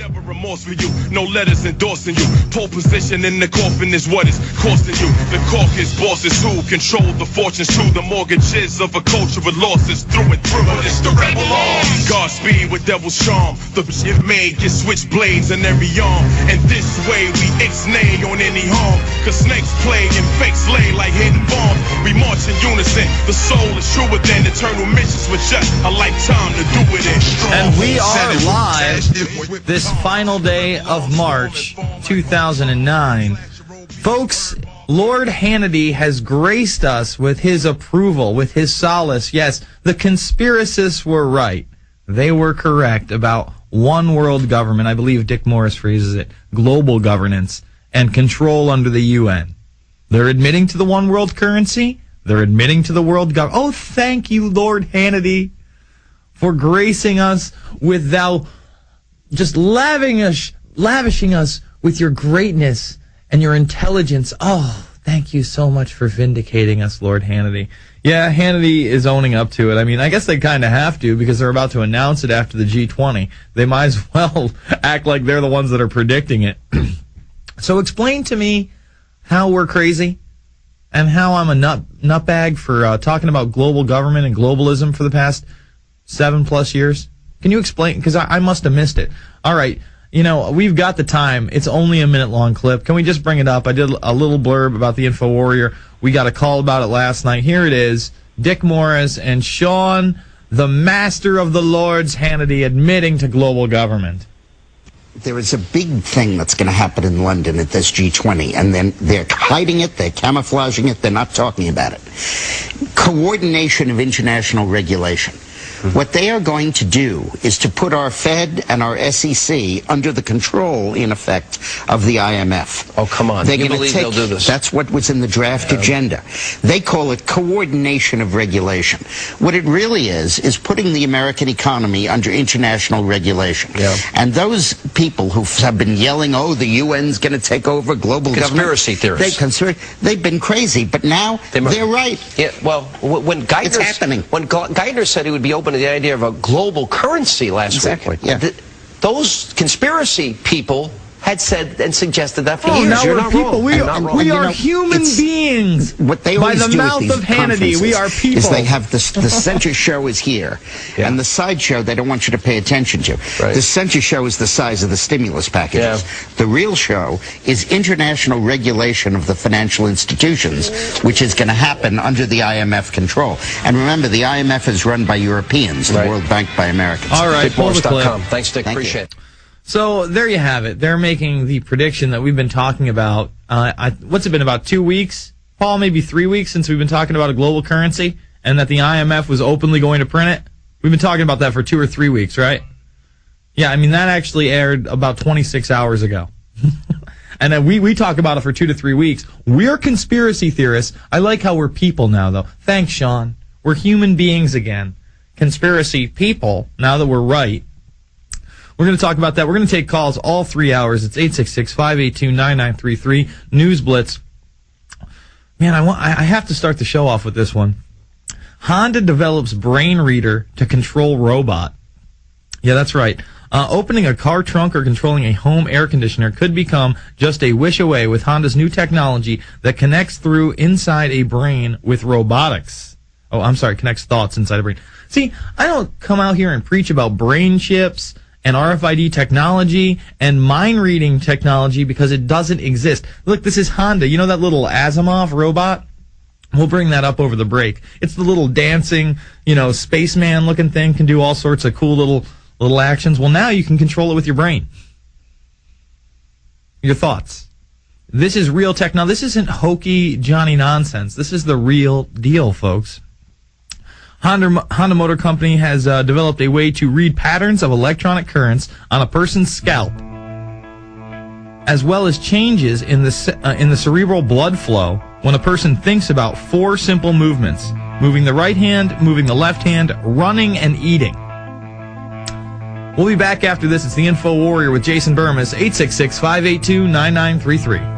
Never remorse for you, no letters endorsing you. Pole position in the coffin is what is costing you. The caucus bosses who control the fortunes to the mortgages of a culture with losses through and through. It's the rebel arms. Godspeed with devil's charm. The shit made get switchblades in every arm. And this way we ixnay on any harm. Cause snakes play and fakes lay like hidden bombs. We march in unison. The soul is truer than eternal missions with just a lifetime to do it in. And we are live this final day of March 2009. Folks, Lord Hannity has graced us with his approval, with his solace. Yes, the conspiracists were right. They were correct about one world government. I believe Dick Morris phrases it, global governance and control under the UN. They're admitting to the one world currency. They're admitting to the world government. Oh, thank you, Lord Hannity, for gracing us with thou just lavishing us with your greatness and your intelligence. Oh, thank you so much for vindicating us, Lord Hannity. Yeah, Hannity is owning up to it. I mean, I guess they kind of have to because they're about to announce it after the G20. They might as well act like they're the ones that are predicting it. So explain to me how we're crazy and how I'm a nutbag for talking about global government and globalism for the past 7+ years. Can you explain? Because I must have missed it. All right. You know, we've got the time. It's only a minute-long clip. Can we just bring it up? I did a little blurb about the InfoWarrior. We got a call about it last night. Here it is. Dick Morris and Sean, the master of the Lords, Hannity, admitting to global government. There is a big thing that's going to happen in London at this G20, and then they're hiding it, they're camouflaging it, they're not talking about it. Coordination of international regulation. What they are going to do is to put our Fed and our SEC under the control, in effect, of the IMF. Oh, come on. They're you believe they'll do this? That's what was in the draft agenda. They call it coordination of regulation. What it really is putting the American economy under international regulation. Yeah. And those people who have been yelling, oh, the UN's going to take over global conspiracy government. Theorists. They've been crazy, but now they're right. Yeah, well, when Geithner said he would be open to the idea of a global currency last week. Yeah. Those conspiracy people had said and suggested that for years. Now You're we're not people. wrong. We are human beings. What they by always the do mouth at these of Hannity, we are people. Is they have the center show is here, and the side show they don't want you to pay attention to. Right. The center show is the size of the stimulus packages. Yeah. The real show is international regulation of the financial institutions, which is going to happen under the IMF control. And remember, the IMF is run by Europeans, the World Bank by Americans. All right, DickMorris.com. Thanks, Dick. Appreciate it. So there you have it. They're making the prediction that we've been talking about. What's it been, about 2 weeks? Paul, maybe 3 weeks since we've been talking about a global currency and that the IMF was openly going to print it? We've been talking about that for 2 or 3 weeks, right? Yeah, I mean, that actually aired about 26 hours ago. And then we talk about it for 2 to 3 weeks. We're conspiracy theorists. I like how we're people now, though. Thanks, Sean. We're human beings again. Conspiracy people, now that we're right. We're going to talk about that. We're going to take calls all 3 hours. It's 866-582-9933. News Blitz. Man, I have to start the show off with this one. Honda develops brain reader to control robot. Yeah, that's right. Opening a car trunk or controlling a home air conditioner could become just a wish away with Honda's new technology that connects through inside a brain with robotics. Oh, I'm sorry, connects thoughts inside a brain. See, I don't come out here and preach about brain chips and RFID technology and mind-reading technology because it doesn't exist. Look, this is Honda. You know that little Asimov robot? We'll bring that up over the break. It's the little dancing, spaceman-looking thing, can do all sorts of cool little actions. Well, now you can control it with your brain. Your thoughts. This is real tech. Now, this isn't hokey Johnny nonsense. This is the real deal, folks. Honda Motor Company has developed a way to read patterns of electronic currents on a person's scalp, as well as changes in the cerebral blood flow when a person thinks about 4 simple movements: moving the right hand, moving the left hand, running, and eating. We'll be back after this. It's the InfoWarrior with Jason Bermas, 866-582-9933.